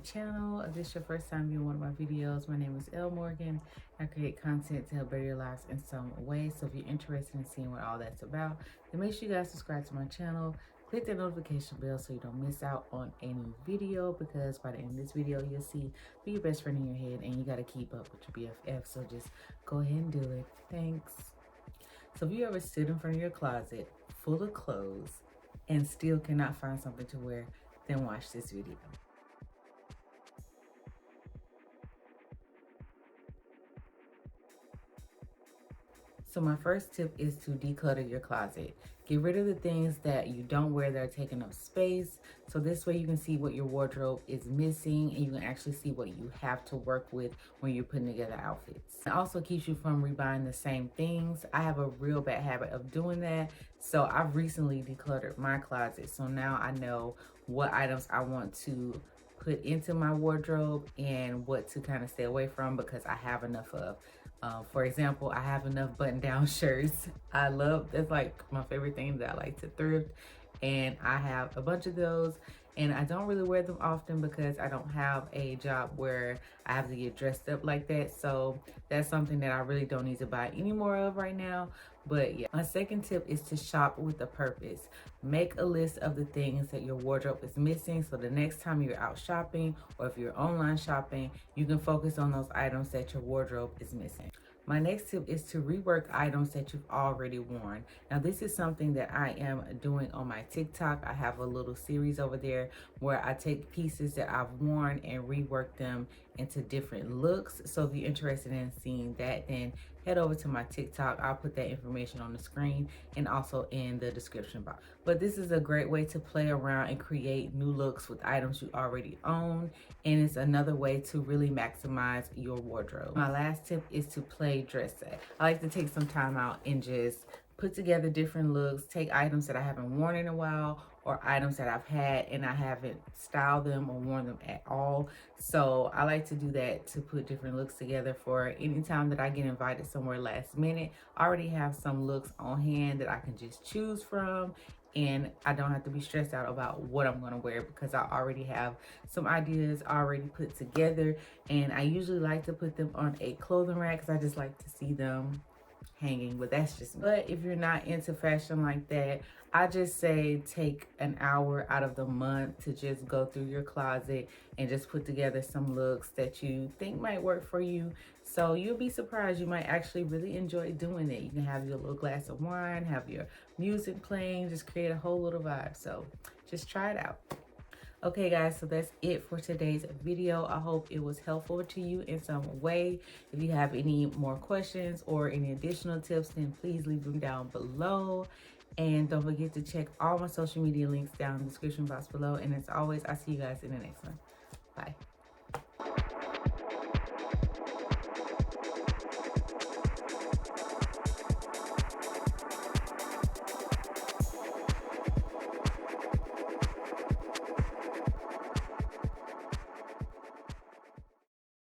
channel. If this is your first time viewing one of my videos, my name is Elle Morgan. I create content to help better your lives in some way. So if you're interested in seeing what all that's about, then make sure you guys subscribe to my channel. Click the notification bell so you don't miss out on any video, because by the end of this video, you'll see be your best friend in your head and you got to keep up with your BFF. So just go ahead and do it. Thanks. So if you ever sit in front of your closet full of clothes and still cannot find something to wear, then watch this video. So my first tip is to declutter your closet. Get rid of the things that you don't wear that are taking up space. So this way you can see what your wardrobe is missing and you can actually see what you have to work with when you're putting together outfits. It also keeps you from rebuying the same things. I have a real bad habit of doing that. So I've recently decluttered my closet. So now I know what items I want to put into my wardrobe and what to kind of stay away from, because I have enough of. For example, I have enough button-down shirts. That's like my favorite thing that I like to thrift, and I have a bunch of those, and I don't really wear them often because I don't have a job where I have to get dressed up like that. So that's something that I really don't need to buy any more of right now. But yeah, my second tip is to shop with a purpose. Make a list of the things that your wardrobe is missing, so the next time you're out shopping or if you're online shopping, you can focus on those items that your wardrobe is missing. My next tip is to rework items that you've already worn. Now, this is something that I am doing on my TikTok. I have a little series over there where I take pieces that I've worn and rework them into different looks. So if you're interested in seeing that, then head over to my TikTok. I'll put that information on the screen and also in the description box. But this is a great way to play around and create new looks with items you already own. And it's another way to really maximize your wardrobe. My last tip is to play dress set. I like to take some time out and just put together different looks, take items that I haven't worn in a while or items that I've had and I haven't styled them or worn them at all. So I like to do that, to put different looks together for any time that I get invited somewhere last minute. I already have some looks on hand that I can just choose from, and I don't have to be stressed out about what I'm gonna wear because I already have some ideas already put together. And I usually like to put them on a clothing rack because I just like to see them hanging, but that's just me. But if you're not into fashion like that, I just say take an hour out of the month to just go through your closet and just put together some looks that you think might work for you. So you'll be surprised, you might actually really enjoy doing it. You can have your little glass of wine, have your music playing, just create a whole little vibe. So just try it out. Okay guys, so that's it for today's video. I hope it was helpful to you in some way. If you have any more questions or any additional tips, then please leave them down below. And don't forget to check all my social media links down in the description box below. And as always, I'll see you guys in the next one. Bye.